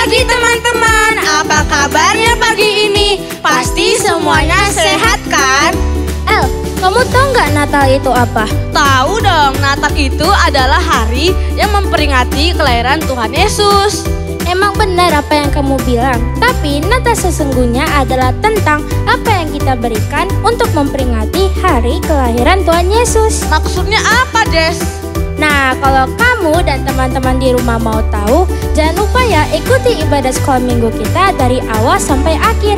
pagi teman-teman, apa kabarnya pagi ini? Pasti semuanya sehat kan? El, kamu tahu nggak Natal itu apa? Tahu dong, Natal itu adalah hari yang memperingati kelahiran Tuhan Yesus. Emang benar apa yang kamu bilang, tapi Natal sesungguhnya adalah tentang apa yang kita berikan untuk memperingati hari kelahiran Tuhan Yesus. Maksudnya apa, Des? Nah, kalau kamu dan teman-teman di rumah mau tahu, jangan lupa ya ikuti ibadah sekolah minggu kita dari awal sampai akhir.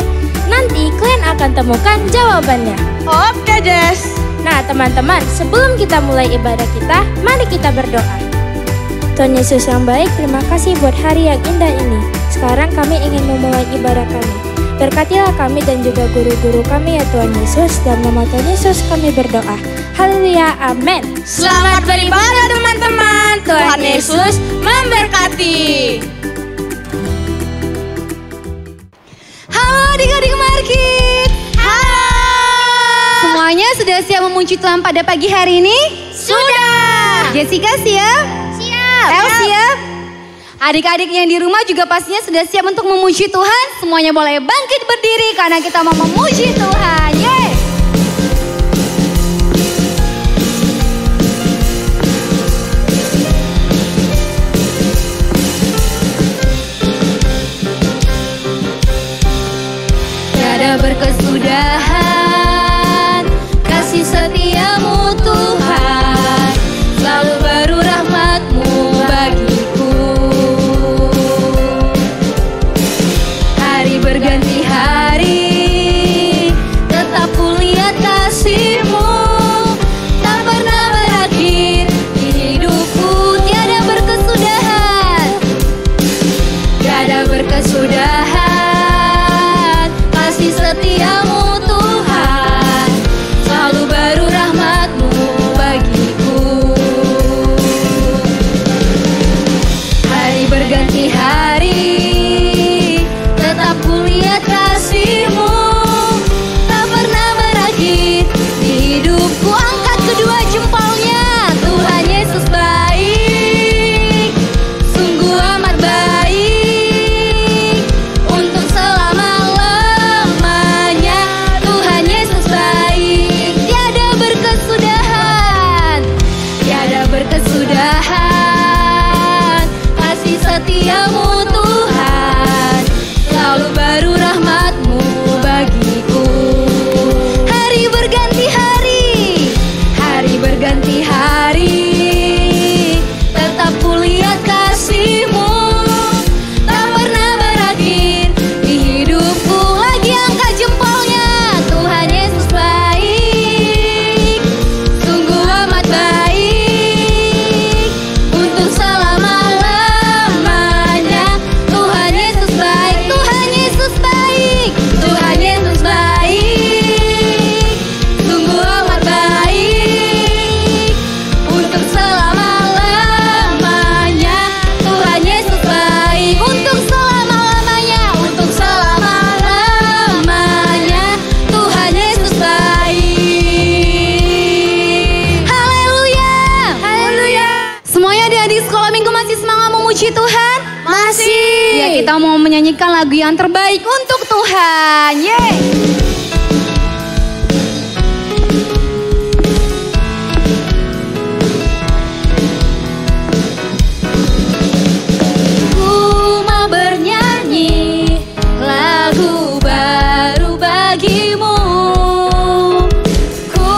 Nanti kalian akan temukan jawabannya. Oke, Des. Nah, teman-teman, sebelum kita mulai ibadah kita, mari kita berdoa. Tuhan Yesus yang baik, terima kasih buat hari yang indah ini. Sekarang kami ingin memulai ibadah kami. Berkatilah kami dan juga guru-guru kami ya Tuhan Yesus. Dalam nama Tuhan Yesus kami berdoa. Haleluya, amin. Selamat beribadah teman-teman. Tuhan Yesus memberkati. Halo adik-adik Markit. Halo. Semuanya sudah siap memuji Tuhan pada pagi hari ini? Sudah. Jessica siap? Siap. El siap? Adik-adik yang di rumah juga pastinya sudah siap untuk memuji Tuhan. Semuanya boleh bangkit berdiri karena kita mau memuji Tuhan. Yeay! Tiada berkesudahan kasih setiamu Tuhan, selalu baru rahmat-Mu bagiku. Hari berganti hari, tetap kulihat kasih-Mu, tak pernah berakhir di hidupku. Tiada berkesudahan, tiada berkesudahan kasih setiamu Tuhan, selalu baru rahmat-Mu bagiku. Hari berganti hari, tetap kulihat kasih-Mu, tak pernah berakhir di hidupku. Angkat kedua jempolnya, Tuhan Yesus baik, sungguh amat baik, untuk selama-lamanya. Tuhan Yesus baik, tiada berkesudahan, tiada berkesudahan kasih setiamu Tuhan, selalu baru rahmat-Mu bagiku. Hari berganti hari, hari berganti hari, tetap kulihat kasih-Mu, tak pernah berakhir di hidupku. Lagi angkat jempolnya, Tuhan Yesus baik, sungguh amat baik, untuk selama-lamanya. Tuhan Yesus baik, Tuhan Yesus baik, Tuhan Yesus baik, sungguh amat baik, untuk selama-lamanya. Tuhan Yesus baik, untuk selama-lamanya, untuk selama-lamanya. Tuhan Yesus baik. Haleluya, haleluya. Semuanya adik-adik sekolah minggu masih semangat memuji Tuhan? Masih. Ya, kita mau menyanyikan lagu yang terbaik untuk Tuhan. Yeay. Ku mau bernyanyi lagu baru bagimu. Ku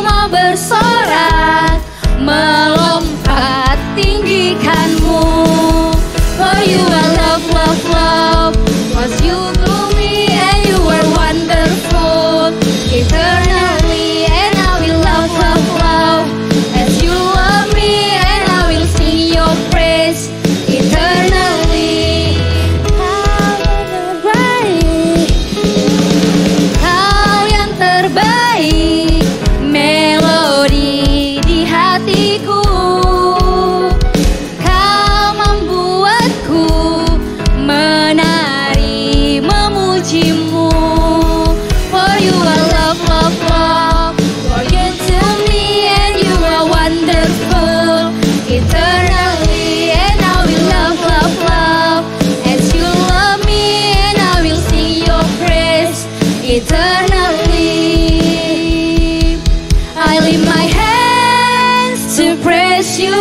mau bersorak, melompat tinggikanmu. For you are love, love, love, 'cause you blew me and you were wonderful. lift my hands to praise you,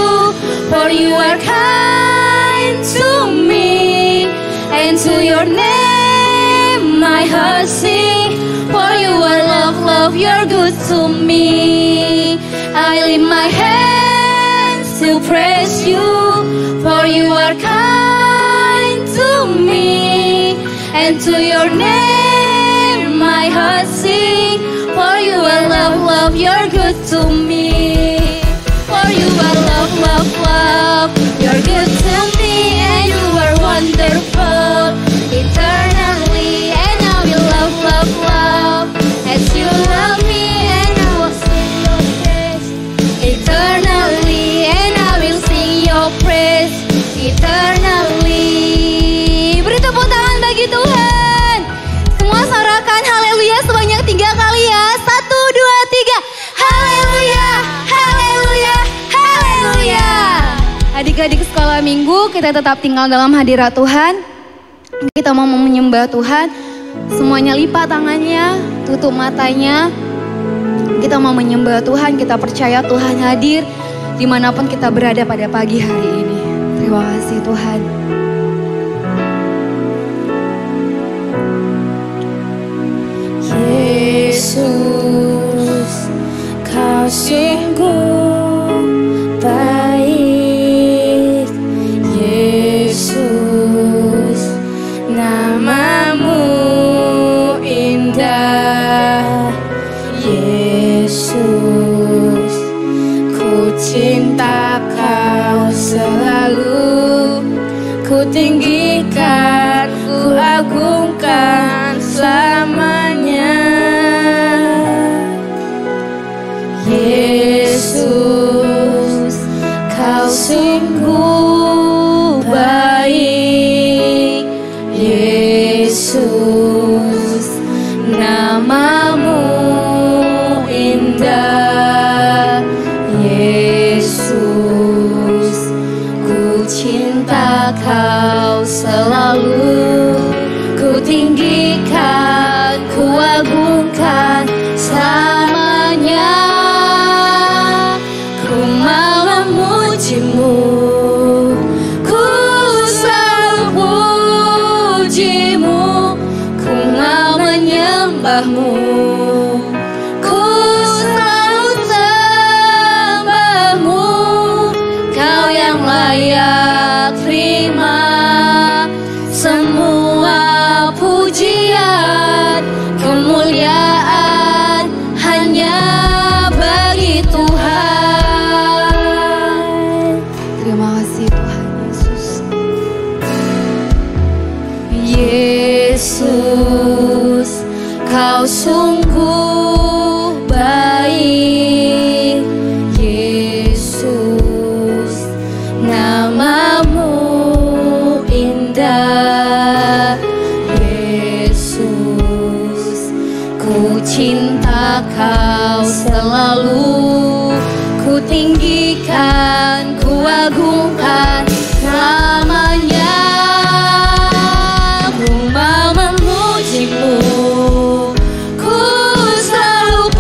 for you are kind to me, and to your name my heart sing, for you are love, love, you're good to me. I lift my hands to praise you, for you are kind to me, and to your name my heart sing, for you are love, love, you're good to me. For you are love, love, love, you're good to me, and you are wonderful eternally, and I will love, love, love as you love me, and I will sing your praise eternally, and I will sing your praise eternally. Beri tepuk tangan bagi Tuhan. Semua sorakan haleluya sebanyak 3 kali ya. 1, 2, 3. Haleluya, haleluya, haleluya. Adik-adik sekolah minggu, kita tetap tinggal dalam hadirat Tuhan. Kita mau menyembah Tuhan. Semuanya lipat tangannya, tutup matanya. Kita mau menyembah Tuhan, kita percaya Tuhan hadir dimanapun kita berada pada pagi hari ini. Terima kasih Tuhan. Yesus, kau sungguh baik. Yesus, namamu indah. Yesus, ku cinta kau selalu. Ku tinggikan, ku agungkan selamanya. Yesus, kau sungguh baik. Yesus, namamu indah. Yesus, ku cinta kau selalu. Ku tinggikan, ku agungkan selamanya. Ku mau memujimu, ku selalu pujimu. Ku mau menyembahmu, ku selalu sembahmu. Kau yang layak terima semua pujian, kemuliaan hanya bagi Tuhan. Terima kasih Tuhan Yesus. Yesus, kau sungguh baik. Yesus, namamu indah. Yesus, ku cinta kau selalu. Ku tinggikan, ku agungkan namanya. Ku mau memujimu, ku selalu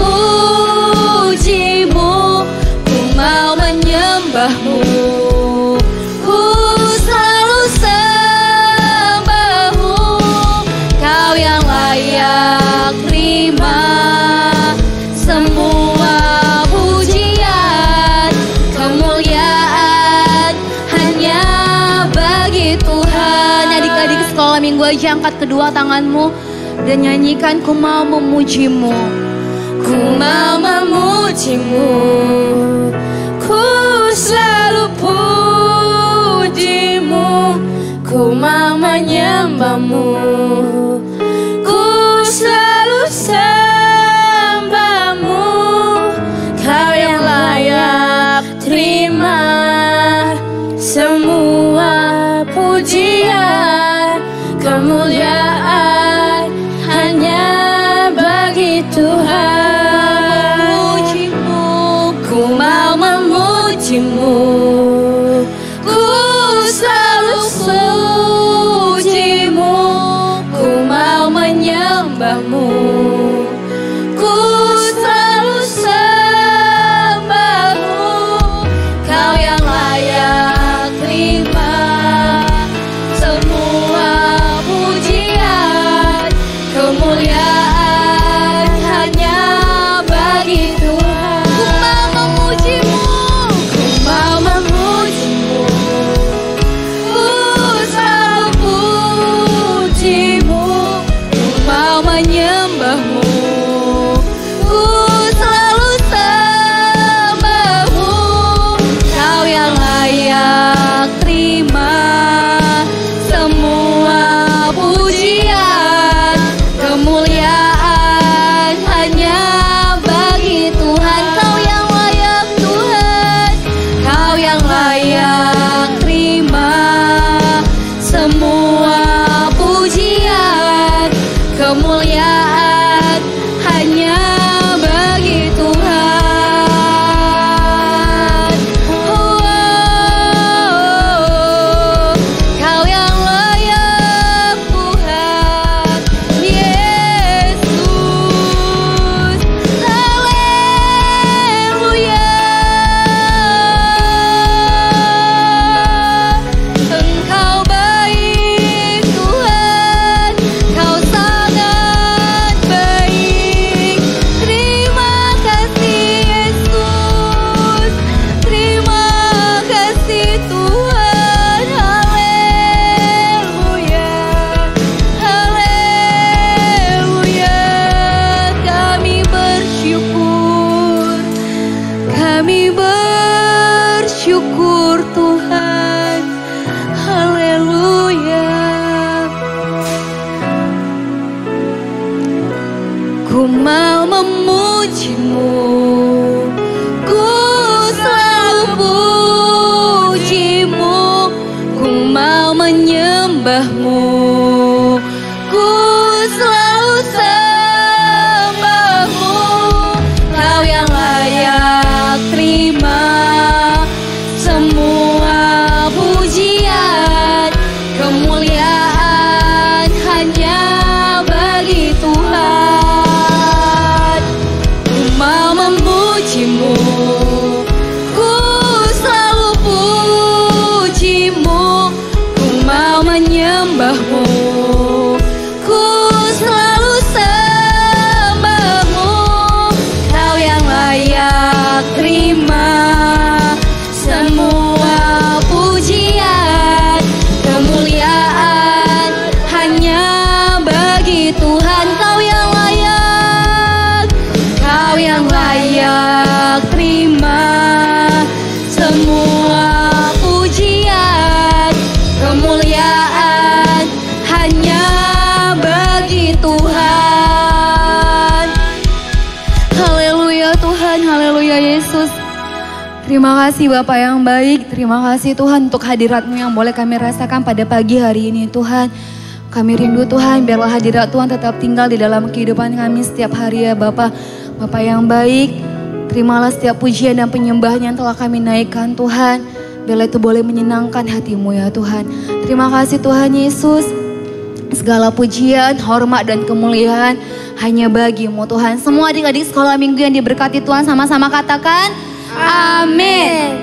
pujimu. Ku mau menyembahmu, ku selalu sembahmu. Kau yang layak terima semua pujian, kemuliaan hanya bagi Tuhan. Adik-adik sekolah minggu aja angkat kedua tanganmu dan nyanyikan ku mau memujimu. Ku mau memujimu, ku selalu pujimu. Ku mau menyembahmu, ku selalu sembahmu. Kau yang layak terima semua pujian, kemuliaan hanya bagi Tuhan. kami bersyukur Tuhan. Haleluya. Ku mau memuji-Mu, ku selalu puji-Mu, ku mau menyembah-Mu, ku selalu sembah-Mu. Kau yang layak terima semua pujian, kemuliaan hanya bagi Tuhan. Ku mau memuji-Mu, ku selalu puji-Mu, ku mau menyembah-Mu, ku selalu sembah-Mu. Kau yang layak terima semua pujian, kemuliaan hanya bagi Tuhan. Kau yang layak, Kau yang layak terima semua pujian, kemuliaan hanya bagi Tuhan. Haleluya Tuhan, haleluya Yesus. Terima kasih Bapak yang baik, terima kasih Tuhan untuk hadirat-Mu yang boleh kami rasakan pada pagi hari ini Tuhan. Kami rindu Tuhan, biarlah hadirat Tuhan tetap tinggal di dalam kehidupan kami setiap hari ya Bapak. Bapak yang baik, terimalah setiap pujian dan penyembahan yang telah kami naikkan Tuhan. Biarlah itu boleh menyenangkan hati-Mu ya Tuhan. Terima kasih Tuhan Yesus. Segala pujian, hormat dan kemuliaan hanya bagi-Mu Tuhan. Semua adik-adik sekolah minggu yang diberkati Tuhan sama-sama katakan amin.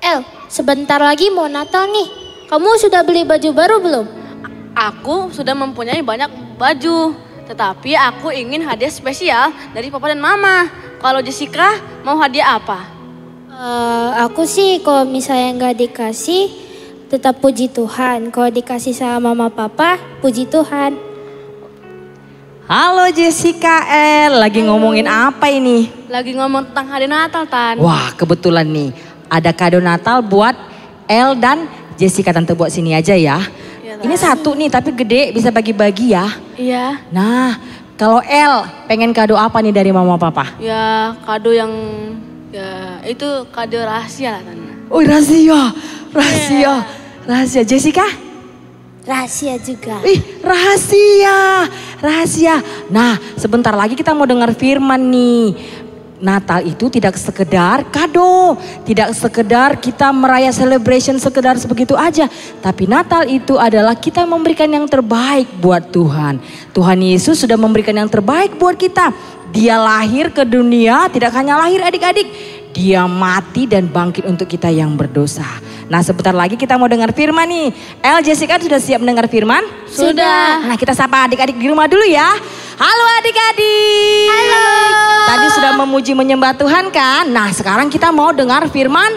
El, sebentar lagi mau Natal nih. Kamu sudah beli baju baru belum? Aku sudah mempunyai banyak baju, tetapi aku ingin hadiah spesial dari papa dan mama. Kalau Jessica mau hadiah apa? Aku sih kalau misalnya nggak dikasih, tetap puji Tuhan. Kalau dikasih sama mama papa, puji Tuhan. Halo Jessica, lagi ngomongin apa ini? Lagi ngomong tentang hari Natal, Tan. Wah, kebetulan nih ada kado Natal buat El dan Jessica. Tante buat sini aja ya. Ini satu nih tapi gede, bisa bagi-bagi ya. Iya. Nah, kalau El pengen kado apa nih dari mama papa? Ya kado yang itu kado rahasia lah, Tan. Oh, rahasia. Rahasia. Jessica? Rahasia juga. Ih, rahasia. Nah, sebentar lagi kita mau dengar firman nih. Natal itu tidak sekedar kado, tidak sekedar kita meraya celebration sekedar sebegitu aja. Tapi Natal itu adalah kita memberikan yang terbaik buat Tuhan. Tuhan Yesus sudah memberikan yang terbaik buat kita. Dia lahir ke dunia, tidak hanya lahir adik-adik. Dia mati dan bangkit untuk kita yang berdosa. Nah, sebentar lagi kita mau dengar firman nih. El, Jessica sudah siap mendengar firman? Sudah. Nah, kita sapa adik-adik di rumah dulu ya. Halo adik-adik. Halo. Tadi sudah memuji menyembah Tuhan kan? Nah, sekarang kita mau dengar firman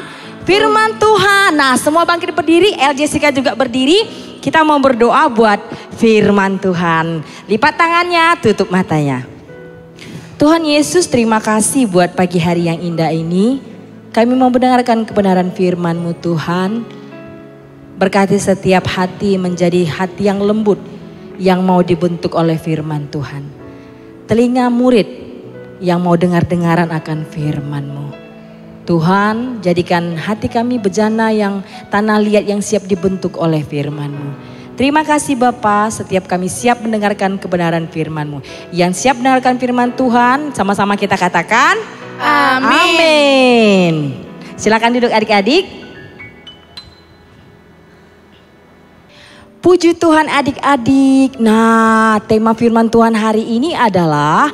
Tuhan. Nah, semua bangkit berdiri, El, Jessica juga berdiri. Kita mau berdoa buat firman Tuhan. Lipat tangannya, tutup matanya. Tuhan Yesus, terima kasih buat pagi hari yang indah ini. Kami mau mendengarkan kebenaran firman-Mu Tuhan. Berkati setiap hati menjadi hati yang lembut, yang mau dibentuk oleh firman Tuhan. Telinga murid yang mau dengar-dengaran akan firman-Mu. Tuhan, jadikan hati kami bejana yang tanah liat yang siap dibentuk oleh firman-Mu. Terima kasih Bapa, setiap kami siap mendengarkan kebenaran firman-Mu. Yang siap mendengarkan firman Tuhan, sama-sama kita katakan amin. Silakan duduk adik-adik. Puji Tuhan adik-adik. Nah, tema firman Tuhan hari ini adalah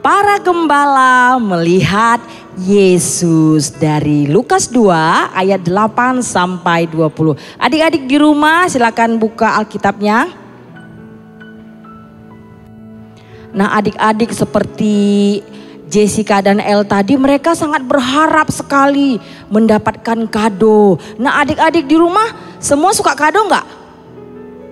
para gembala melihat Yesus, dari Lukas 2 ayat 8 sampai 20. Adik-adik di rumah silakan buka Alkitabnya. Nah, adik-adik seperti Jessica dan El tadi mereka sangat berharap sekali mendapatkan kado. Nah adik-adik di rumah semua suka kado nggak?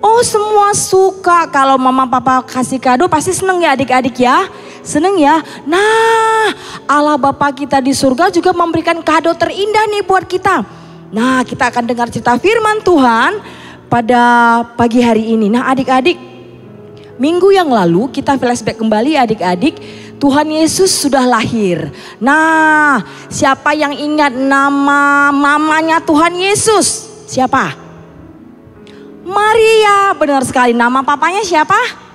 Oh semua suka, kalau mama papa kasih kado pasti seneng ya adik-adik ya. Seneng ya. Nah Allah Bapa kita di surga juga memberikan kado terindah nih buat kita. Nah kita akan dengar cerita firman Tuhan pada pagi hari ini. Nah adik-adik, minggu yang lalu kita flashback kembali adik-adik, Tuhan Yesus sudah lahir. Nah siapa yang ingat nama mamanya Tuhan Yesus? Siapa? Maria, benar sekali. Nama papanya siapa?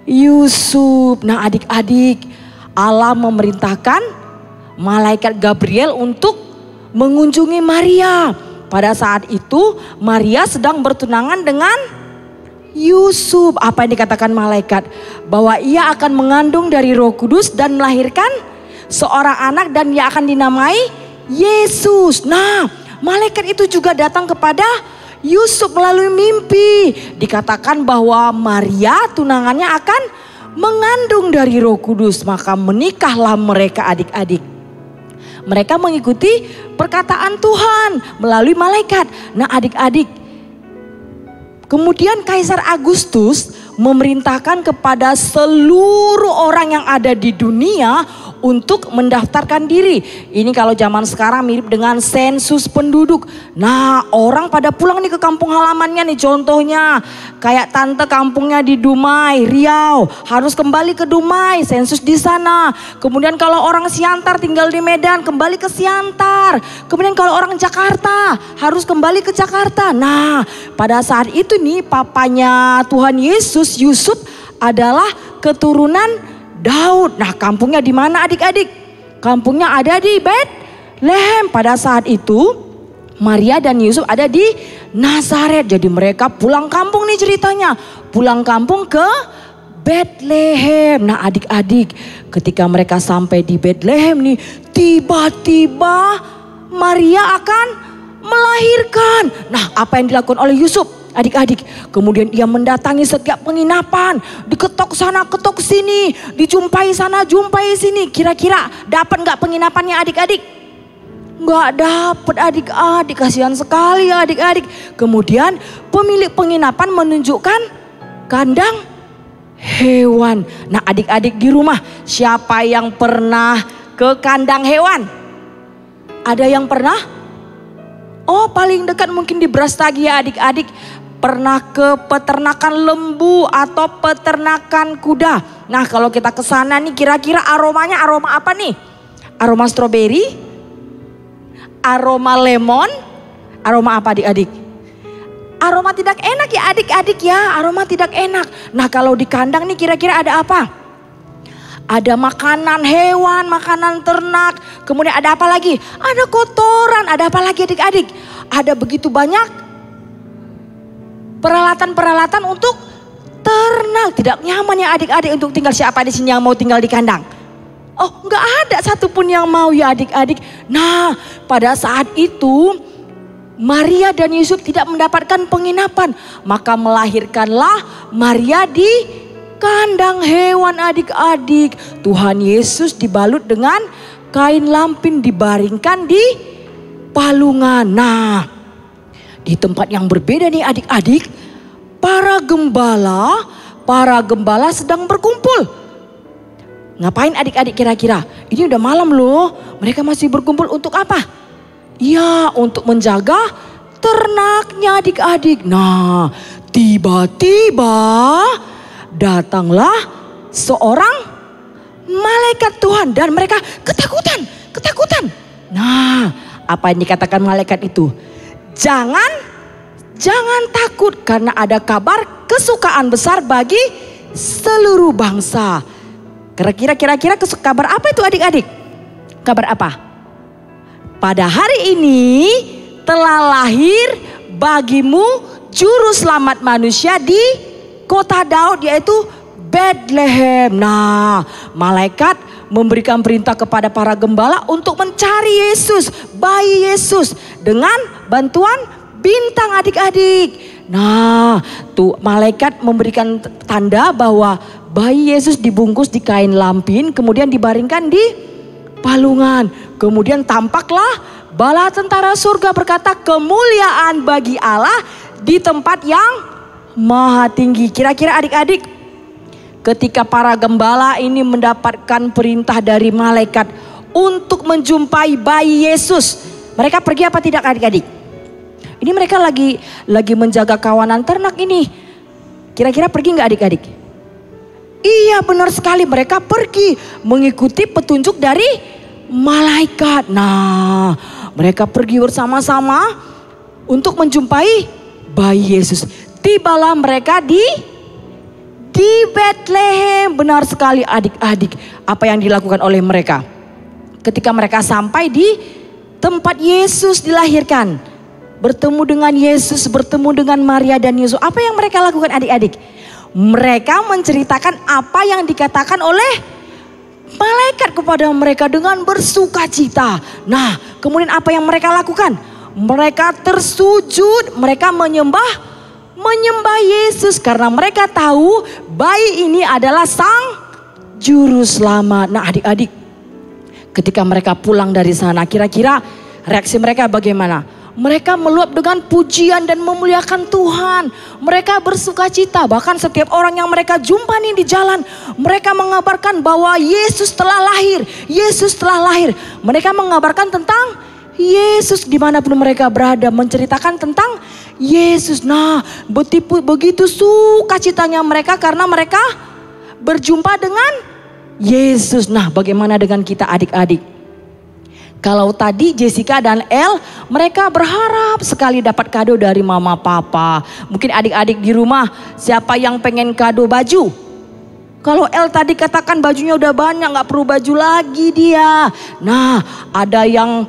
Yusuf. Nah adik-adik, Allah memerintahkan malaikat Gabriel untuk mengunjungi Maria. Pada saat itu Maria sedang bertunangan dengan Yusuf. Apa yang dikatakan malaikat? Bahwa ia akan mengandung dari Roh Kudus dan melahirkan seorang anak dan ia akan dinamai Yesus. Nah malaikat itu juga datang kepada Yusuf melalui mimpi. Dikatakan bahwa Maria tunangannya akan mengandung dari Roh Kudus. Maka menikahlah mereka adik-adik. Mereka mengikuti perkataan Tuhan melalui malaikat. Nah adik-adik, kemudian Kaisar Agustus memerintahkan kepada seluruh orang yang ada di dunia untuk mendaftarkan diri. Ini kalau zaman sekarang mirip dengan sensus penduduk. Nah orang pada pulang nih ke kampung halamannya nih, contohnya kayak tante kampungnya di Dumai, Riau, harus kembali ke Dumai, sensus di sana. Kemudian kalau orang Siantar tinggal di Medan, kembali ke Siantar. Kemudian kalau orang Jakarta harus kembali ke Jakarta. Nah pada saat itu nih papanya Tuhan Yesus, Yusuf adalah keturunan Daud. Nah kampungnya di mana adik-adik? Kampungnya ada di Betlehem. Pada saat itu Maria dan Yusuf ada di Nazaret. Jadi mereka pulang kampung nih ceritanya. Pulang kampung ke Betlehem. Nah adik-adik, ketika mereka sampai di Betlehem nih, tiba-tiba Maria akan melahirkan. Nah apa yang dilakukan oleh Yusuf? Adik-adik, kemudian ia mendatangi setiap penginapan, diketok sana, ketok sini, dijumpai sana, jumpai sini. Kira-kira dapat nggak penginapannya adik-adik? Nggak dapat adik-adik, kasihan sekali adik-adik. Kemudian pemilik penginapan menunjukkan kandang hewan. Nah adik-adik di rumah, siapa yang pernah ke kandang hewan? Ada yang pernah? Oh paling dekat mungkin di Brastagi ya adik-adik. Pernah ke peternakan lembu atau peternakan kuda. Nah kalau kita ke sana nih kira-kira aromanya aroma apa nih? Aroma stroberi? Aroma lemon? Aroma apa adik-adik? Aroma tidak enak ya adik-adik ya, aroma tidak enak. Nah kalau di kandang nih kira-kira ada apa? Ada makanan hewan, makanan ternak. Kemudian ada apa lagi? Ada kotoran, ada apa lagi adik-adik? Ada begitu banyak peralatan-peralatan untuk ternak. Tidak nyaman ya adik-adik untuk tinggal. Siapa di sini yang mau tinggal di kandang? Oh nggak ada satupun yang mau ya adik-adik. Nah pada saat itu Maria dan Yusuf tidak mendapatkan penginapan. Maka melahirkanlah Maria di kandang hewan adik-adik. Tuhan Yesus dibalut dengan kain lampin, dibaringkan di palungan. Nah di tempat yang berbeda nih adik-adik, para gembala sedang berkumpul. Ngapain adik-adik kira-kira? Ini udah malam loh, mereka masih berkumpul untuk apa? Ya untuk menjaga ternaknya adik-adik. Nah tiba-tiba datanglah seorang malaikat Tuhan dan mereka ketakutan. Nah apa yang dikatakan malaikat itu? Jangan takut karena ada kabar kesukaan besar bagi seluruh bangsa. Kira-kira kabar apa itu adik-adik? Kabar apa? Pada hari ini telah lahir bagimu juru selamat manusia di kota Daud yaitu Betlehem. Nah malaikat memberikan perintah kepada para gembala untuk mencari Yesus, bayi Yesus dengan bantuan bintang adik-adik. Nah tuh malaikat memberikan tanda bahwa bayi Yesus dibungkus di kain lampin, kemudian dibaringkan di palungan. Kemudian tampaklah bala tentara surga berkata, kemuliaan bagi Allah di tempat yang maha tinggi. Kira-kira adik-adik, ketika para gembala ini mendapatkan perintah dari malaikat untuk menjumpai bayi Yesus, mereka pergi apa tidak adik-adik? Ini mereka lagi menjaga kawanan ternak ini. Kira-kira pergi nggak adik-adik? Iya, benar sekali, mereka pergi mengikuti petunjuk dari malaikat. Nah, mereka pergi bersama-sama untuk menjumpai bayi Yesus. Tibalah mereka di Betlehem. Benar sekali adik-adik, apa yang dilakukan oleh mereka ketika mereka sampai di tempat Yesus dilahirkan, bertemu dengan Yesus, bertemu dengan Maria dan Yusuf. Apa yang mereka lakukan adik-adik? Mereka menceritakan apa yang dikatakan oleh malaikat kepada mereka dengan bersuka cita. Nah, kemudian apa yang mereka lakukan? Mereka tersujud, mereka menyembah Yesus karena mereka tahu bayi ini adalah sang juru selamat. Nah, adik-adik, ketika mereka pulang dari sana, kira-kira reaksi mereka bagaimana? Mereka meluap dengan pujian dan memuliakan Tuhan. Mereka bersuka cita. Bahkan setiap orang yang mereka jumpa nih di jalan, mereka mengabarkan bahwa Yesus telah lahir. Yesus telah lahir. Mereka mengabarkan tentang Yesus dimanapun mereka berada, menceritakan tentang Yesus. Nah, begitu sukacitanya mereka karena mereka berjumpa dengan Yesus. Nah, bagaimana dengan kita adik-adik? Kalau tadi Jessica dan El, mereka berharap sekali dapat kado dari mama papa. Mungkin adik-adik di rumah, siapa yang pengen kado baju? Kalau El tadi katakan bajunya udah banyak, gak perlu baju lagi dia. Nah, ada yang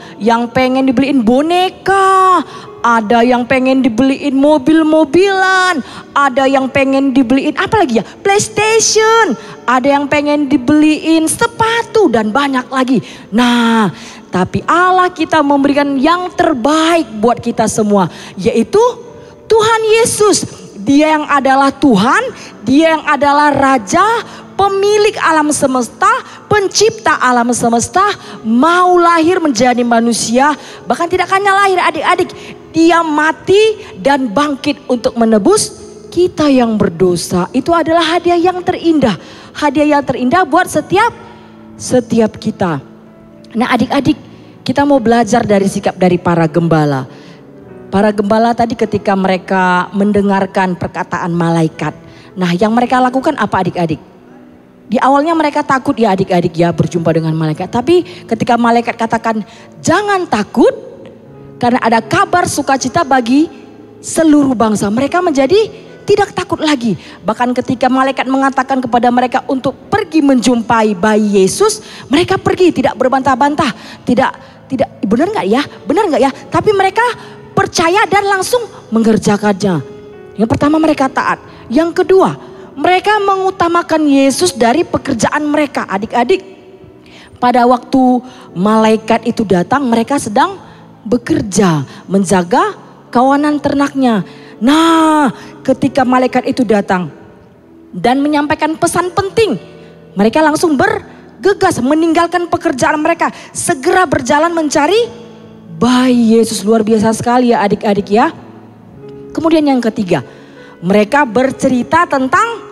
pengen dibeliin boneka, ada yang pengen dibeliin mobil-mobilan, ada yang pengen dibeliin apa lagi ya? PlayStation, ada yang pengen dibeliin sepatu dan banyak lagi. Nah, tapi Allah kita memberikan yang terbaik buat kita semua, yaitu Tuhan Yesus. Dia yang adalah Tuhan, dia yang adalah Raja, pemilik alam semesta, pencipta alam semesta, mau lahir menjadi manusia. Bahkan tidak hanya lahir adik-adik, dia mati dan bangkit untuk menebus kita yang berdosa. Itu adalah hadiah yang terindah. Hadiah yang terindah buat setiap kita. Nah adik-adik, kita mau belajar dari sikap dari para gembala. Para gembala tadi ketika mereka mendengarkan perkataan malaikat. Nah yang mereka lakukan apa adik-adik? Di awalnya mereka takut ya adik-adik ya berjumpa dengan malaikat. Tapi ketika malaikat katakan jangan takut karena ada kabar sukacita bagi seluruh bangsa. Mereka menjadi tidak takut lagi. Bahkan ketika malaikat mengatakan kepada mereka untuk pergi menjumpai bayi Yesus, mereka pergi tidak berbantah-bantah, tidak benar nggak ya, benar nggak ya? Tapi mereka percaya dan langsung mengerjakannya. Yang pertama mereka taat, yang kedua mereka mengutamakan Yesus dari pekerjaan mereka. Adik-adik, pada waktu malaikat itu datang, mereka sedang bekerja menjaga kawanan ternaknya. Nah, ketika malaikat itu datang dan menyampaikan pesan penting, mereka langsung bergegas meninggalkan pekerjaan mereka, segera berjalan mencari bayi Yesus. Luar biasa sekali ya adik-adik ya. Kemudian yang ketiga, mereka bercerita tentang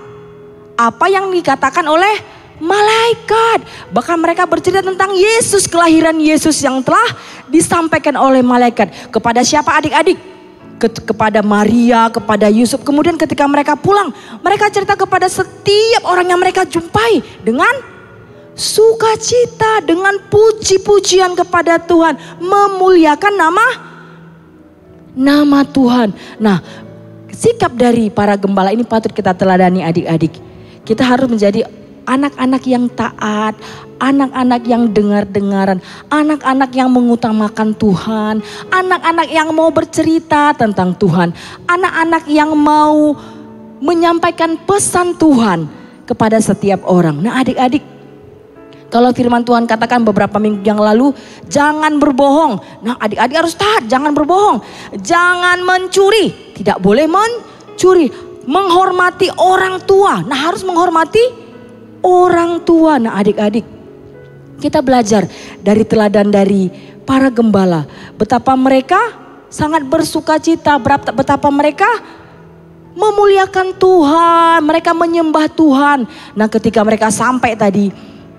apa yang dikatakan oleh malaikat. Bahkan mereka bercerita tentang Yesus, kelahiran Yesus yang telah disampaikan oleh malaikat. Kepada siapa adik-adik? Kepada Maria, kepada Yusuf. Kemudian ketika mereka pulang, mereka cerita kepada setiap orang yang mereka jumpai dengan sukacita, dengan puji-pujian kepada Tuhan, memuliakan nama Tuhan. Nah, sikap dari para gembala ini patut kita teladani adik-adik. Kita harus menjadi anak-anak yang taat, anak-anak yang dengar-dengaran, anak-anak yang mengutamakan Tuhan, anak-anak yang mau bercerita tentang Tuhan, anak-anak yang mau menyampaikan pesan Tuhan kepada setiap orang. Nah adik-adik, kalau firman Tuhan katakan beberapa minggu yang lalu, jangan berbohong. Nah adik-adik harus taat, jangan berbohong. Jangan mencuri, tidak boleh mencuri. Menghormati orang tua, nah harus menghormati orang tua. Nah adik-adik, kita belajar dari teladan dari para gembala. Betapa mereka sangat bersuka cita, betapa mereka memuliakan Tuhan, mereka menyembah Tuhan. Nah ketika mereka sampai tadi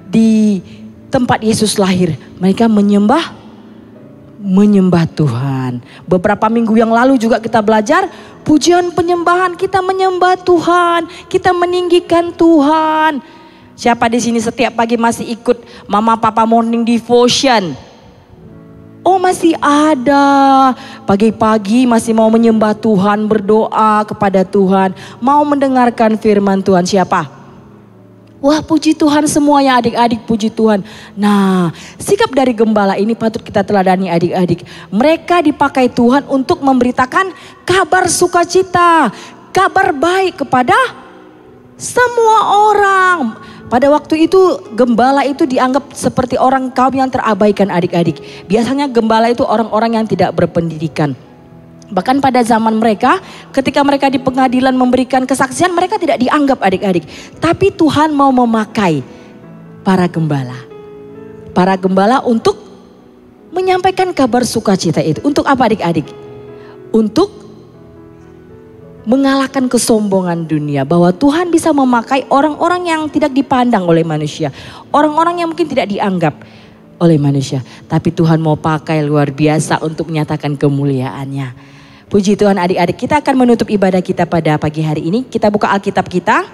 di tempat Yesus lahir, mereka menyembah Tuhan. Beberapa minggu yang lalu juga kita belajar pujian penyembahan, kita menyembah Tuhan, kita meninggikan Tuhan. Siapa di sini setiap pagi masih ikut Mama Papa Morning Devotion? Oh masih ada, pagi-pagi masih mau menyembah Tuhan, berdoa kepada Tuhan, mau mendengarkan firman Tuhan. Siapa? Wah puji Tuhan semuanya adik-adik, puji Tuhan. Nah sikap dari gembala ini patut kita teladani adik-adik. Mereka dipakai Tuhan untuk memberitakan kabar sukacita, kabar baik kepada semua orang. Pada waktu itu gembala itu dianggap seperti orang kaum yang terabaikan adik-adik. Biasanya gembala itu orang-orang yang tidak berpendidikan. Bahkan pada zaman mereka ketika mereka di pengadilan memberikan kesaksian mereka tidak dianggap adik-adik. Tapi Tuhan mau memakai para gembala. Para gembala untuk menyampaikan kabar sukacita itu. Untuk apa adik-adik? Untuk mengalahkan kesombongan dunia, bahwa Tuhan bisa memakai orang-orang yang tidak dipandang oleh manusia, orang-orang yang mungkin tidak dianggap oleh manusia, tapi Tuhan mau pakai luar biasa untuk menyatakan kemuliaannya. Puji Tuhan adik-adik, kita akan menutup ibadah kita pada pagi hari ini. Kita buka Alkitab kita,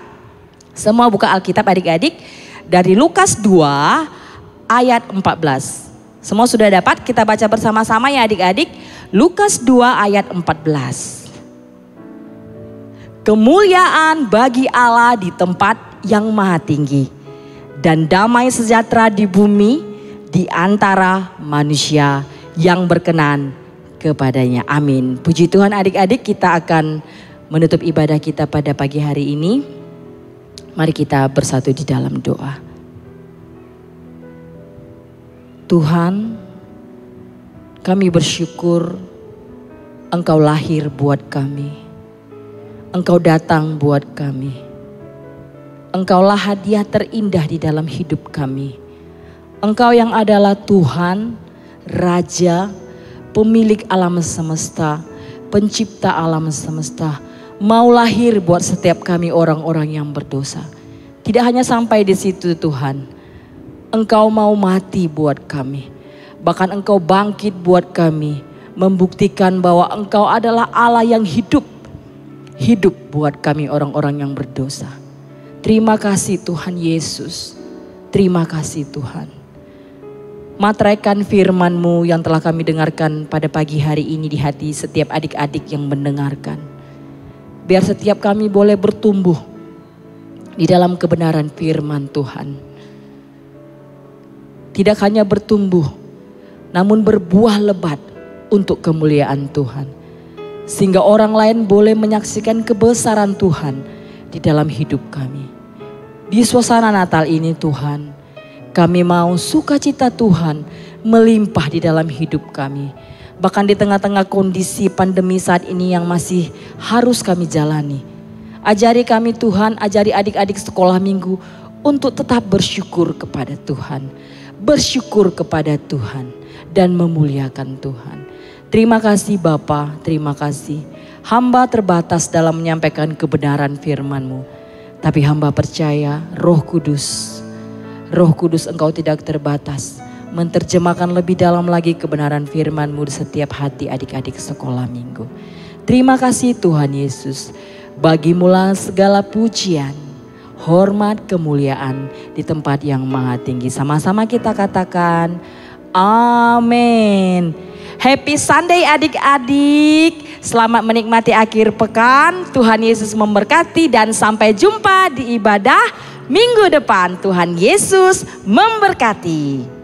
semua buka Alkitab adik-adik, dari Lukas 2 ayat 14. Semua sudah dapat, kita baca bersama-sama ya adik-adik. Lukas 2 ayat 14. Kemuliaan bagi Allah di tempat yang maha tinggi, dan damai sejahtera di bumi di antara manusia yang berkenan kepadanya. Amin. Puji Tuhan adik-adik, kita akan menutup ibadah kita pada pagi hari ini. Mari kita bersatu di dalam doa. Tuhan, kami bersyukur Engkau lahir buat kami. Engkau datang buat kami. Engkaulah hadiah terindah di dalam hidup kami. Engkau yang adalah Tuhan, Raja, pemilik alam semesta, pencipta alam semesta. Mau lahir buat setiap kami orang-orang yang berdosa. Tidak hanya sampai di situ Tuhan. Engkau mau mati buat kami. Bahkan Engkau bangkit buat kami. Membuktikan bahwa Engkau adalah Allah yang hidup. Hidup buat kami orang-orang yang berdosa. Terima kasih Tuhan Yesus. Terima kasih Tuhan. Materaikan firman-Mu yang telah kami dengarkan pada pagi hari ini di hati setiap adik-adik yang mendengarkan. Biar setiap kami boleh bertumbuh di dalam kebenaran firman Tuhan. Tidak hanya bertumbuh, namun berbuah lebat untuk kemuliaan Tuhan. Sehingga orang lain boleh menyaksikan kebesaran Tuhan di dalam hidup kami. Di suasana Natal ini Tuhan, kami mau sukacita Tuhan melimpah di dalam hidup kami. Bahkan di tengah-tengah kondisi pandemi saat ini yang masih harus kami jalani. Ajari kami Tuhan, ajari adik-adik sekolah minggu untuk tetap bersyukur kepada Tuhan. Bersyukur kepada Tuhan dan memuliakan Tuhan. Terima kasih Bapa, terima kasih. Hamba terbatas dalam menyampaikan kebenaran firman-Mu. Tapi hamba percaya Roh Kudus Engkau tidak terbatas. Menterjemahkan lebih dalam lagi kebenaran firman-Mu di setiap hati adik-adik sekolah minggu. Terima kasih Tuhan Yesus. Bagimulah segala pujian, hormat, kemuliaan di tempat yang maha tinggi. Sama-sama kita katakan amin. Happy Sunday adik-adik. Selamat menikmati akhir pekan. Tuhan Yesus memberkati dan sampai jumpa di ibadah minggu depan. Tuhan Yesus memberkati.